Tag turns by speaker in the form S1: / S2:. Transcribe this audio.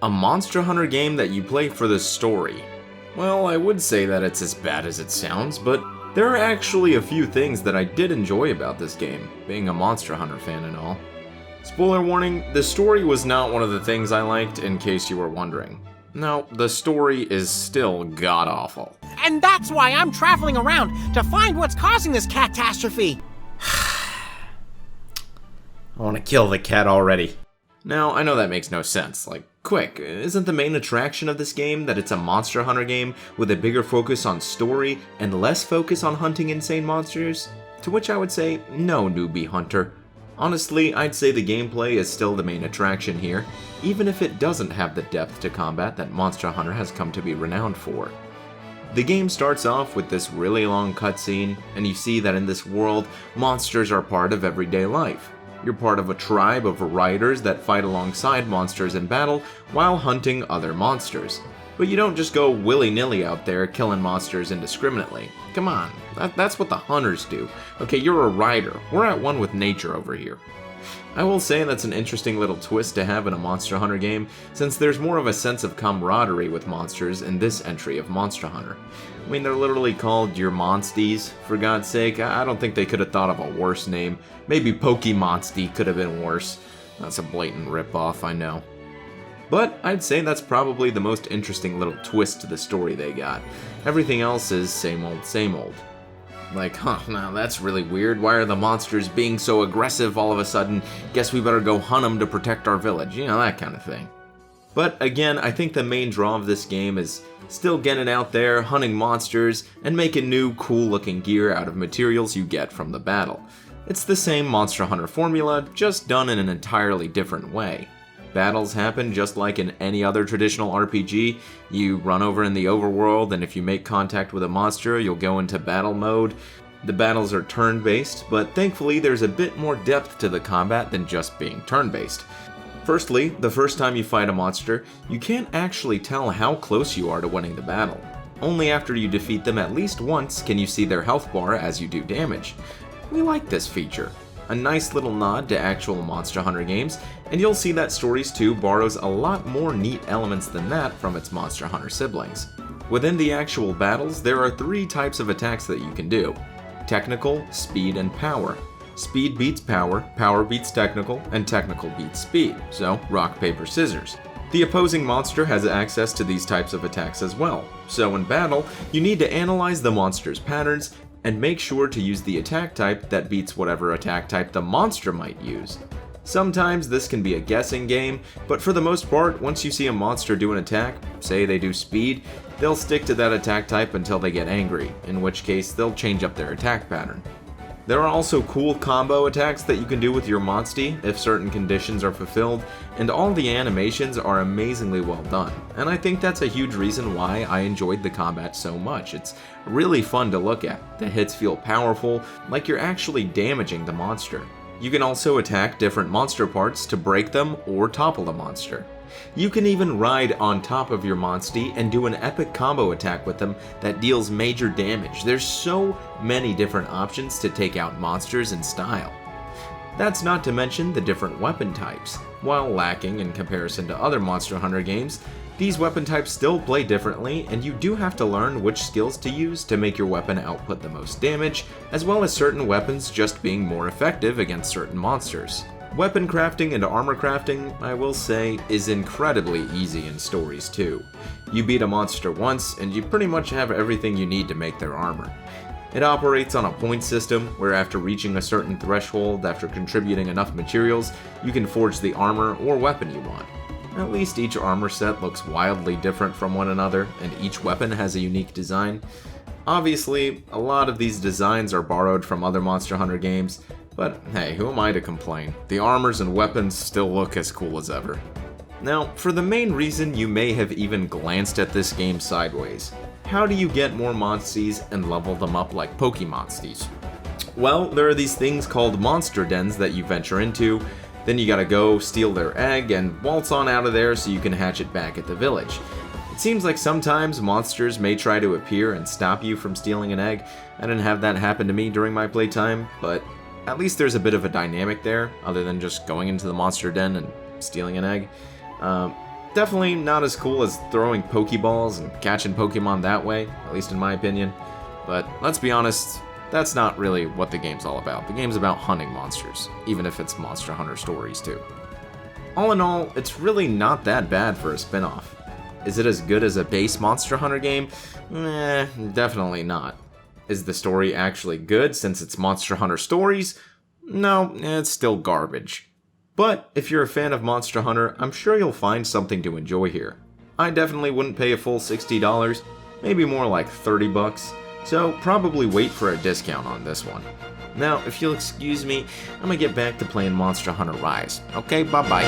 S1: A Monster Hunter game that you play for the story. Well, I would say that it's as bad as it sounds, but there are actually a few things that I did enjoy about this game, being a Monster Hunter fan and all. Spoiler warning, the story was not one of the things I liked, in case you were wondering. No, the story is still god-awful.
S2: And that's why I'm traveling around to find what's causing this catastrophe.
S1: I want to kill the cat already. Now, I know that makes no sense. Quick, isn't the main attraction of this game that it's a Monster Hunter game with a bigger focus on story and less focus on hunting insane monsters? To which I would say, no, newbie hunter. Honestly, I'd say the gameplay is still the main attraction here, even if it doesn't have the depth to combat that Monster Hunter has come to be renowned for. The game starts off with this really long cutscene, and you see that in this world, monsters are part of everyday life. You're part of a tribe of riders that fight alongside monsters in battle while hunting other monsters. But you don't just go willy-nilly out there killing monsters indiscriminately. Come on, that's what the hunters do. Okay, you're a rider. We're at one with nature over here. I will say that's an interesting little twist to have in a Monster Hunter game, since there's more of a sense of camaraderie with monsters in this entry of Monster Hunter. I mean, they're literally called your Monsties, for God's sake. I don't think they could have thought of a worse name. Maybe Pokemonsty could have been worse. That's a blatant ripoff, I know. But I'd say that's probably the most interesting little twist to the story they got. Everything else is same old, same old. Now that's really weird. Why are the monsters being so aggressive all of a sudden? Guess we better go hunt them to protect our village. You know, that kind of thing. But again, I think the main draw of this game is still getting out there, hunting monsters, and making new, cool-looking gear out of materials you get from the battle. It's the same Monster Hunter formula, just done in an entirely different way. Battles happen just like in any other traditional RPG. You run over in the overworld, and if you make contact with a monster, you'll go into battle mode. The battles are turn-based, but thankfully there's a bit more depth to the combat than just being turn-based. Firstly, the first time you fight a monster, you can't actually tell how close you are to winning the battle. Only after you defeat them at least once can you see their health bar as you do damage. We like this feature. A nice little nod to actual Monster Hunter games, and you'll see that Stories 2 borrows a lot more neat elements than that from its Monster Hunter siblings. Within the actual battles, there are 3 types of attacks that you can do: technical, speed, and power. Speed beats power, power beats technical, and technical beats speed, so rock, paper, scissors. The opposing monster has access to these types of attacks as well, so in battle, you need to analyze the monster's patterns and make sure to use the attack type that beats whatever attack type the monster might use. Sometimes this can be a guessing game, but for the most part, once you see a monster do an attack, say they do speed, they'll stick to that attack type until they get angry, in which case they'll change up their attack pattern. There are also cool combo attacks that you can do with your Monstie if certain conditions are fulfilled, and all the animations are amazingly well done, and I think that's a huge reason why I enjoyed the combat so much. It's really fun to look at. The hits feel powerful, like you're actually damaging the monster. You can also attack different monster parts to break them or topple the monster. You can even ride on top of your Monstie and do an epic combo attack with them that deals major damage. There's so many different options to take out monsters in style. That's not to mention the different weapon types. While lacking in comparison to other Monster Hunter games, these weapon types still play differently, and you do have to learn which skills to use to make your weapon output the most damage, as well as certain weapons just being more effective against certain monsters. Weapon crafting and armor crafting, I will say, is incredibly easy in Stories 2. You beat a monster once, and you pretty much have everything you need to make their armor. It operates on a point system, where after reaching a certain threshold, after contributing enough materials, you can forge the armor or weapon you want. At least each armor set looks wildly different from one another, and each weapon has a unique design. Obviously, a lot of these designs are borrowed from other Monster Hunter games, but hey, who am I to complain? The armors and weapons still look as cool as ever. Now, for the main reason you may have even glanced at this game sideways. How do you get more Monsties and level them up like Pokemonsties? Well, there are these things called monster dens that you venture into, then you gotta go steal their egg and waltz on out of there so you can hatch it back at the village. It seems like sometimes monsters may try to appear and stop you from stealing an egg. I didn't have that happen to me during my playtime, but at least there's a bit of a dynamic there, other than just going into the monster den and stealing an egg. Definitely not as cool as throwing Pokeballs and catching Pokemon that way, at least in my opinion. But let's be honest, that's not really what the game's all about. The game's about hunting monsters, even if it's Monster Hunter Stories too. All in all, it's really not that bad for a spin-off. Is it as good as a base Monster Hunter game? Definitely not. Is the story actually good since it's Monster Hunter Stories? No, it's still garbage. But if you're a fan of Monster Hunter, I'm sure you'll find something to enjoy here. I definitely wouldn't pay a full $60, maybe more like $30, so probably wait for a discount on this one. Now, if you'll excuse me, I'm gonna get back to playing Monster Hunter Rise. Okay, bye-bye.